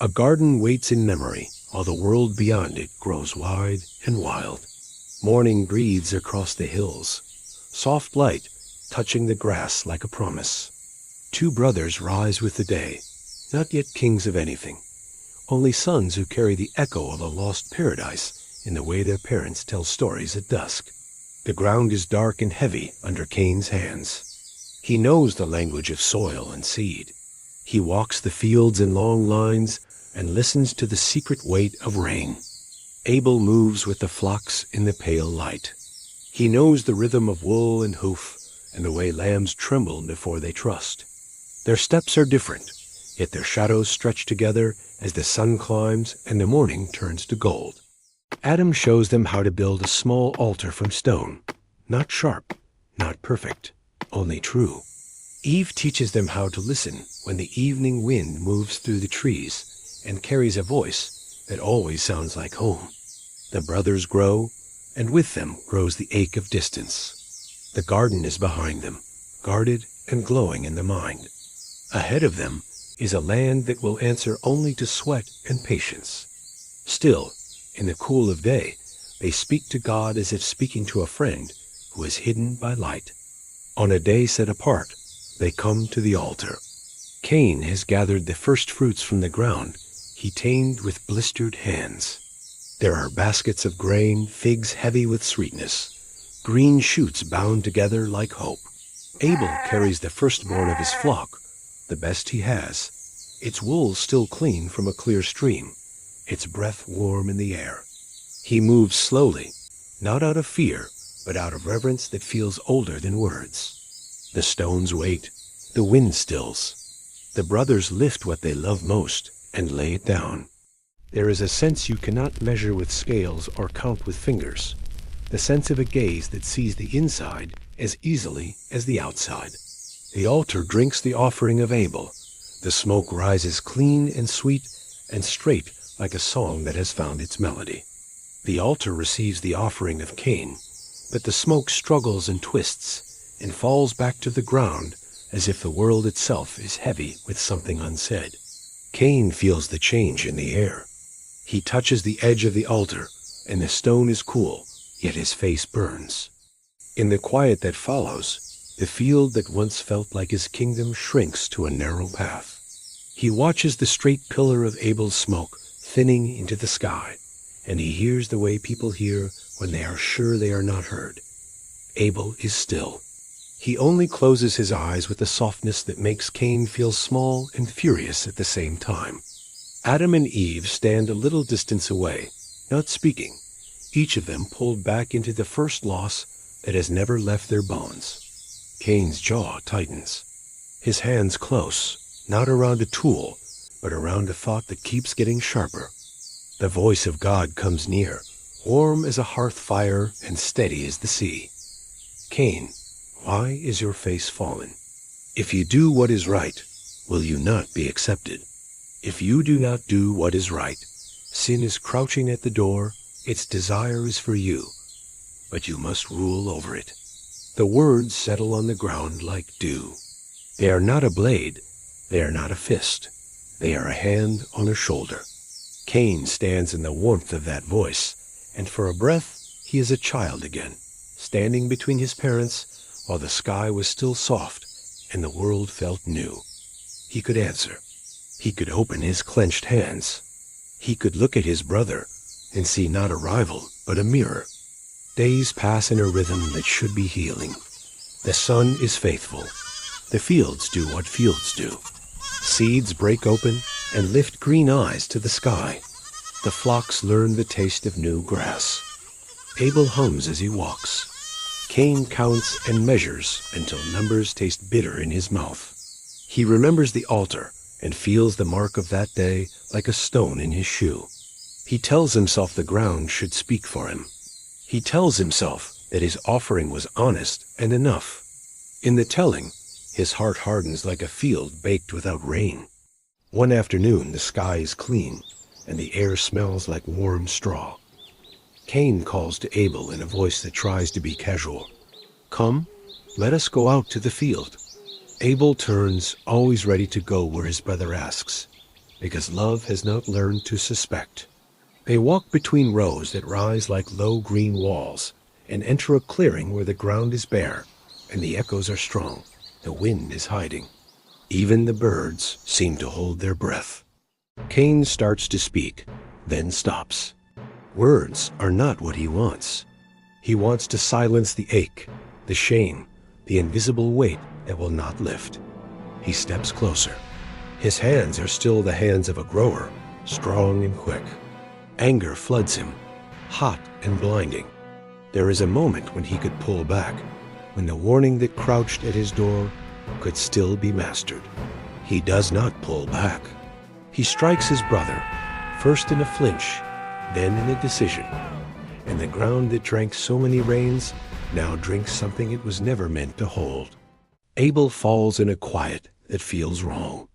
A garden waits in memory, while the world beyond it grows wide and wild. Morning breathes across the hills, soft light touching the grass like a promise. Two brothers rise with the day, not yet kings of anything, only sons who carry the echo of a lost paradise in the way their parents tell stories at dusk. The ground is dark and heavy under Cain's hands. He knows the language of soil and seed. He walks the fields in long lines and listens to the secret weight of rain. Abel moves with the flocks in the pale light. He knows the rhythm of wool and hoof and the way lambs tremble before they trust. Their steps are different, yet their shadows stretch together as the sun climbs and the morning turns to gold. Adam shows them how to build a small altar from stone, not sharp, not perfect, only true. Eve teaches them how to listen when the evening wind moves through the trees and carries a voice that always sounds like home. The brothers grow, and with them grows the ache of distance. The garden is behind them, guarded and glowing in the mind. Ahead of them is a land that will answer only to sweat and patience. Still, in the cool of day, they speak to God as if speaking to a friend who is hidden by light. On a day set apart, they come to the altar. Cain has gathered the first fruits from the ground he tamed with blistered hands. There are baskets of grain, figs heavy with sweetness, green shoots bound together like hope. Abel carries the firstborn of his flock, the best he has, its wool still clean from a clear stream, its breath warm in the air. He moves slowly, not out of fear, but out of reverence that feels older than words. The stones wait, the wind stills. The brothers lift what they love most and lay it down. There is a sense you cannot measure with scales or count with fingers, the sense of a gaze that sees the inside as easily as the outside. The altar drinks the offering of Abel. The smoke rises clean and sweet and straight like a song that has found its melody. The altar receives the offering of Cain, but the smoke struggles and twists and falls back to the ground as if the world itself is heavy with something unsaid. Cain feels the change in the air. He touches the edge of the altar, and the stone is cool, yet his face burns. In the quiet that follows, the field that once felt like his kingdom shrinks to a narrow path. He watches the straight pillar of Abel's smoke thinning into the sky, and he hears the way people hear when they are sure they are not heard. Abel is still. He only closes his eyes with a softness that makes Cain feel small and furious at the same time. Adam and Eve stand a little distance away, not speaking, each of them pulled back into the first loss that has never left their bones. Cain's jaw tightens. His hands close, not around a tool, but around a thought that keeps getting sharper. The voice of God comes near, warm as a hearth fire and steady as the sea. Cain, why is your face fallen? If you do what is right, will you not be accepted? If you do not do what is right, sin is crouching at the door, its desire is for you, but you must rule over it. The words settle on the ground like dew. They are not a blade, they are not a fist, they are a hand on a shoulder. Cain stands in the warmth of that voice, and for a breath he is a child again, standing between his parents while the sky was still soft and the world felt new. He could answer. He could open his clenched hands. He could look at his brother and see not a rival, but a mirror. Days pass in a rhythm that should be healing. The sun is faithful. The fields do what fields do. Seeds break open and lift green eyes to the sky. The flocks learn the taste of new grass. Abel hums as he walks. Cain counts and measures until numbers taste bitter in his mouth. He remembers the altar and feels the mark of that day like a stone in his shoe. He tells himself the ground should speak for him. He tells himself that his offering was honest and enough. In the telling, his heart hardens like a field baked without rain. One afternoon, the sky is clean, and the air smells like warm straw. Cain calls to Abel in a voice that tries to be casual. Come, let us go out to the field. Abel turns, always ready to go where his brother asks. because love has not learned to suspect. They walk between rows that rise like low green walls and enter a clearing where the ground is bare and the echoes are strong. The wind is hiding. Even the birds seem to hold their breath. Cain starts to speak, then stops. Words are not what he wants. He wants to silence the ache, the shame, the invisible weight that will not lift. He steps closer. His hands are still the hands of a grower, strong and quick. Anger floods him, hot and blinding. There is a moment when he could pull back, when the warning that crouched at his door could still be mastered. He does not pull back. He strikes his brother, first in a flinch, then in a decision. And the ground that drank so many rains now drinks something it was never meant to hold. Abel falls in a quiet that feels wrong.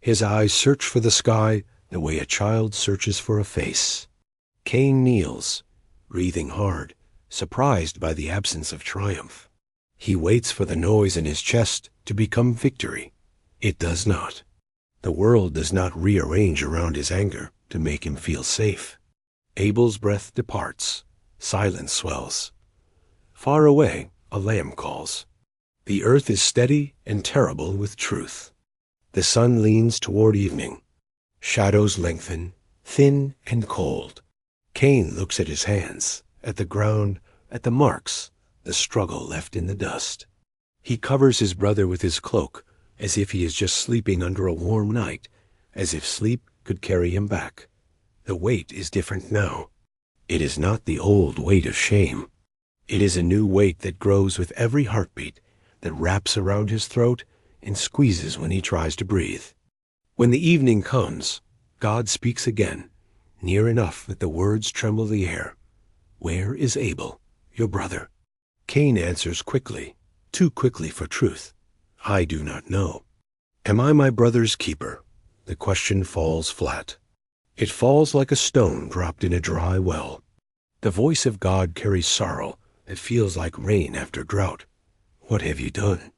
His eyes search for the sky the way a child searches for a face. Cain kneels, breathing hard, surprised by the absence of triumph. He waits for the noise in his chest to become victory. It does not. The world does not rearrange around his anger to make him feel safe. Abel's breath departs. Silence swells. Far away, a lamb calls. The earth is steady and terrible with truth. The sun leans toward evening. Shadows lengthen, thin and cold. Cain looks at his hands, at the ground, at the marks, the struggle left in the dust. He covers his brother with his cloak, as if he is just sleeping under a warm night, as if sleep could carry him back. The weight is different now. It is not the old weight of shame. It is a new weight that grows with every heartbeat, that wraps around his throat and squeezes when he tries to breathe. When the evening comes, God speaks again, near enough that the words tremble the air. "Where is Abel, your brother?" Cain answers quickly, too quickly for truth. "I do not know." Am I my brother's keeper? The question falls flat. It falls like a stone dropped in a dry well. The voice of God carries sorrow that feels like rain after drought. What have you done?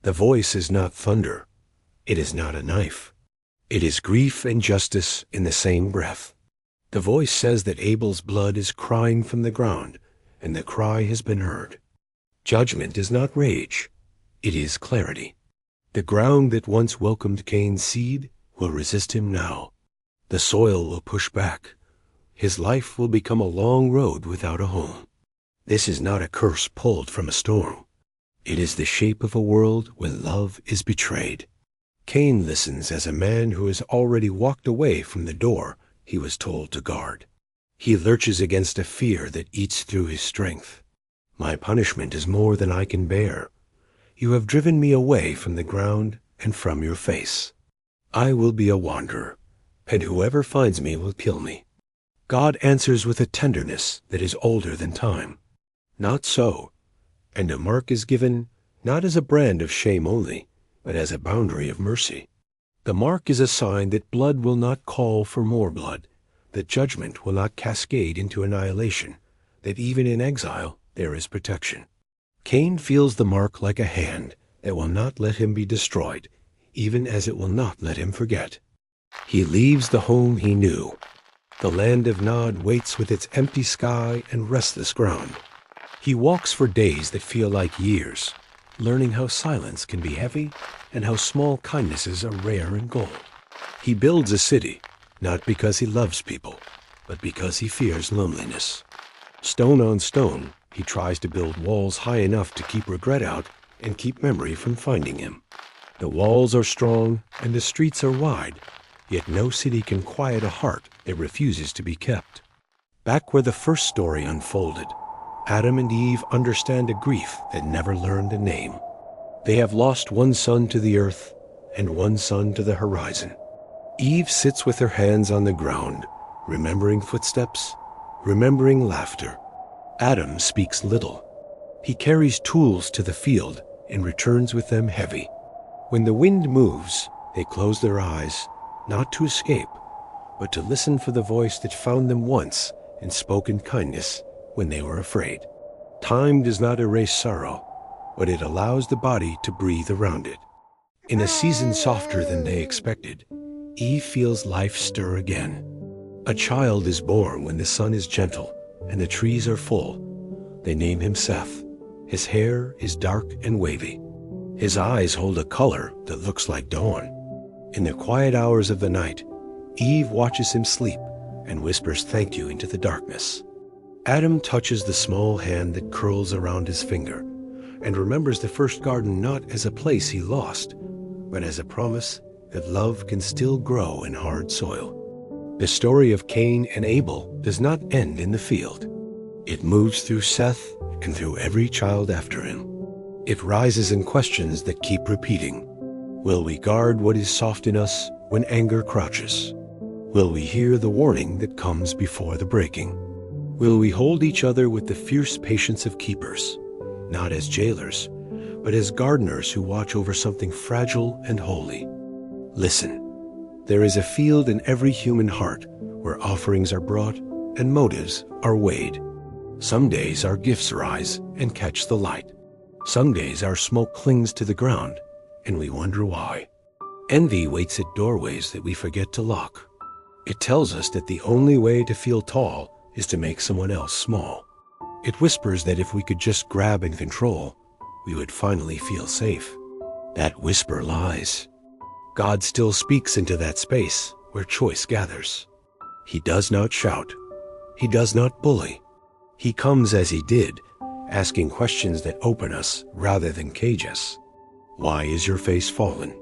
The voice is not thunder. It is not a knife. It is grief and justice in the same breath. The voice says that Abel's blood is crying from the ground, and the cry has been heard. Judgment is not rage. It is clarity. The ground that once welcomed Cain's seed will resist him now. The soil will push back. His life will become a long road without a home. This is not a curse pulled from a storm. It is the shape of a world when love is betrayed. Cain listens as a man who has already walked away from the door he was told to guard. He lurches against a fear that eats through his strength. My punishment is more than I can bear. You have driven me away from the ground and from your face. I will be a wanderer, and whoever finds me will kill me. God answers with a tenderness that is older than time. Not so. And a mark is given, not as a brand of shame only, but as a boundary of mercy. The mark is a sign that blood will not call for more blood, that judgment will not cascade into annihilation, that even in exile there is protection. Cain feels the mark like a hand that will not let him be destroyed, even as it will not let him forget. He leaves the home he knew. The land of Nod waits with its empty sky and restless ground. He walks for days that feel like years, learning how silence can be heavy and how small kindnesses are rare in gold. He builds a city, not because he loves people, but because he fears loneliness. Stone on stone, he tries to build walls high enough to keep regret out and keep memory from finding him. The walls are strong and the streets are wide, yet no city can quiet a heart that refuses to be kept. Back where the first story unfolded, Adam and Eve understand a grief that never learned a name. They have lost one son to the earth and one son to the horizon. Eve sits with her hands on the ground, remembering footsteps, remembering laughter. Adam speaks little. He carries tools to the field and returns with them heavy. When the wind moves, they close their eyes, not to escape, but to listen for the voice that found them once and spoke in kindness when they were afraid. Time does not erase sorrow, but it allows the body to breathe around it. In a season softer than they expected, Eve feels life stir again. A child is born when the sun is gentle and the trees are full. They name him Seth. His hair is dark and wavy. His eyes hold a color that looks like dawn. In the quiet hours of the night, Eve watches him sleep and whispers thank you into the darkness. Adam touches the small hand that curls around his finger and remembers the first garden not as a place he lost, but as a promise that love can still grow in hard soil. The story of Cain and Abel does not end in the field. It moves through Seth and through every child after him. It rises in questions that keep repeating. Will we guard what is soft in us when anger crouches? Will we hear the warning that comes before the breaking? Will we hold each other with the fierce patience of keepers, not as jailers, but as gardeners who watch over something fragile and holy? Listen, there is a field in every human heart where offerings are brought and motives are weighed. Some days our gifts rise and catch the light. Some days our smoke clings to the ground and we wonder why. Envy waits at doorways that we forget to lock. It tells us that the only way to feel tall is to make someone else small. It whispers that if we could just grab and control, we would finally feel safe. That whisper lies. God still speaks into that space where choice gathers. He does not shout. He does not bully. He comes as he did, asking questions that open us rather than cage us. Why is your face fallen?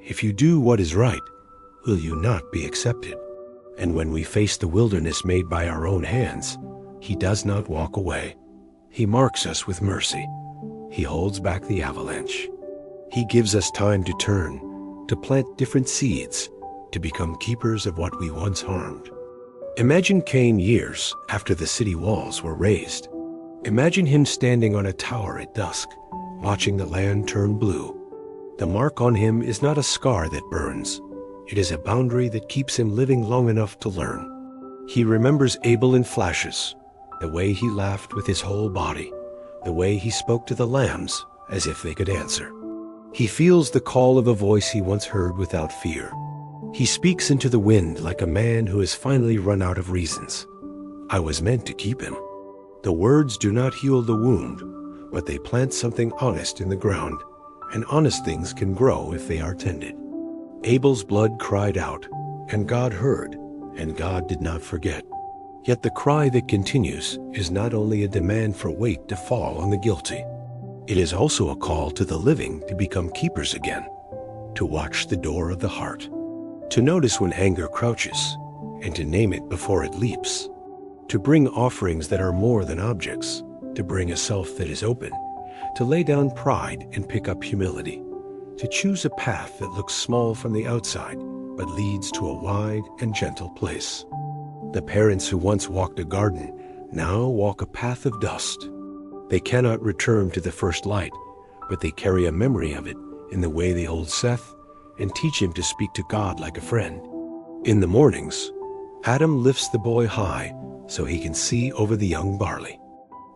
If you do what is right, will you not be accepted? And when we face the wilderness made by our own hands, he does not walk away. He marks us with mercy. He holds back the avalanche. He gives us time to turn, to plant different seeds, to become keepers of what we once harmed. Imagine Cain years after the city walls were raised. Imagine him standing on a tower at dusk, watching the land turn blue. The mark on him is not a scar that burns. It is a boundary that keeps him living long enough to learn. He remembers Abel in flashes, the way he laughed with his whole body, the way he spoke to the lambs as if they could answer. He feels the call of a voice he once heard without fear. He speaks into the wind like a man who has finally run out of reasons. I was meant to keep him. The words do not heal the wound, but they plant something honest in the ground, and honest things can grow if they are tended. Abel's blood cried out, and God heard, and God did not forget. Yet the cry that continues is not only a demand for weight to fall on the guilty. It is also a call to the living to become keepers again, to watch the door of the heart, to notice when anger crouches, and to name it before it leaps, to bring offerings that are more than objects, to bring a self that is open, to lay down pride and pick up humility, to choose a path that looks small from the outside, but leads to a wide and gentle place. The parents who once walked a garden now walk a path of dust. They cannot return to the first light, but they carry a memory of it in the way they hold Seth and teach him to speak to God like a friend. In the mornings, Adam lifts the boy high so he can see over the young barley.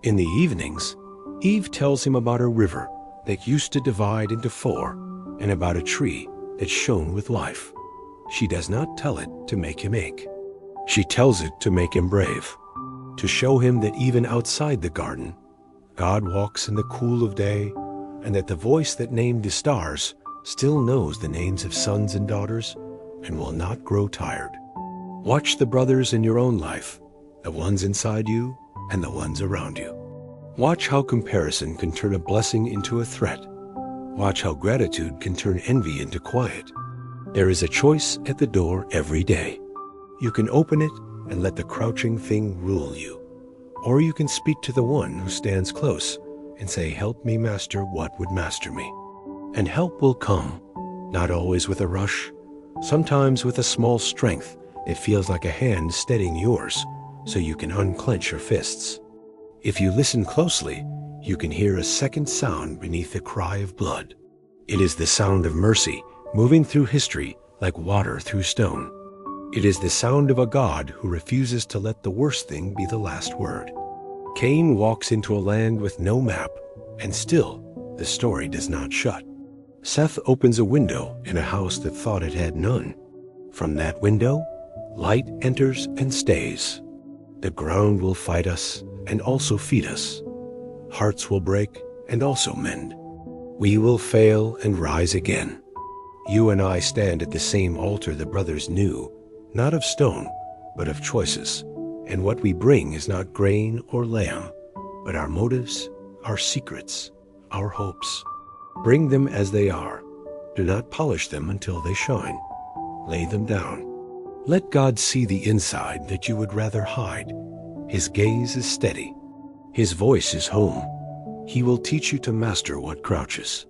In the evenings, Eve tells him about a river that used to divide into four and about a tree that shone with life. She does not tell it to make him ache. She tells it to make him brave, to show him that even outside the garden, God walks in the cool of day, and that the voice that named the stars still knows the names of sons and daughters and will not grow tired. Watch the brothers in your own life, the ones inside you and the ones around you. Watch how comparison can turn a blessing into a threat. Watch how gratitude can turn envy into quiet. There is a choice at the door every day. You can open it and let the crouching thing rule you. Or you can speak to the one who stands close and say, "Help me master what would master me." And help will come, not always with a rush, sometimes with a small strength that feels like a hand steadying yours so you can unclench your fists. If you listen closely, you can hear a second sound beneath the cry of blood. It is the sound of mercy moving through history like water through stone. It is the sound of a God who refuses to let the worst thing be the last word. Cain walks into a land with no map, and still the story does not shut. Seth opens a window in a house that thought it had none. From that window, light enters and stays. The ground will fight us and also feed us. Hearts will break and also mend. We will fail and rise again. You and I stand at the same altar the brothers knew, not of stone, but of choices. And what we bring is not grain or lamb, but our motives, our secrets, our hopes. Bring them as they are. Do not polish them until they shine. Lay them down. Let God see the inside that you would rather hide. His gaze is steady. His voice is home. He will teach you to master what crouches.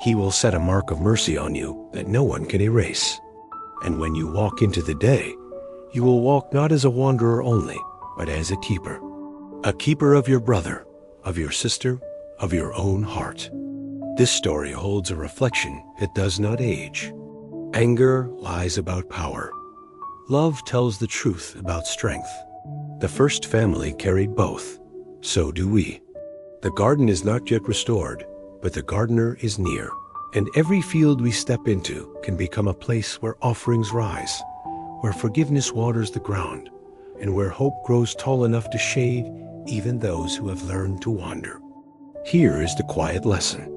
He will set a mark of mercy on you that no one can erase. And when you walk into the day, you will walk not as a wanderer only, but as a keeper of your brother, of your sister, of your own heart. This story holds a reflection that does not age. Anger lies about power. Love tells the truth about strength. The first family carried both. So do we. The garden is not yet restored, but the gardener is near. And every field we step into can become a place where offerings rise, where forgiveness waters the ground, and where hope grows tall enough to shade even those who have learned to wander. Here is the quiet lesson.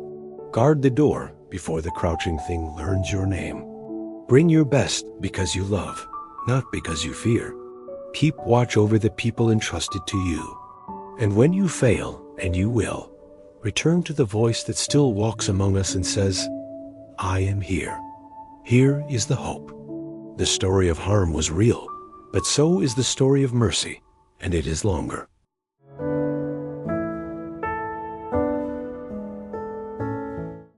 Guard the door before the crouching thing learns your name. Bring your best because you love, not because you fear. Keep watch over the people entrusted to you. And when you fail, and you will, return to the voice that still walks among us and says, I am here. Here is the hope. The story of harm was real, but so is the story of mercy, and it is longer.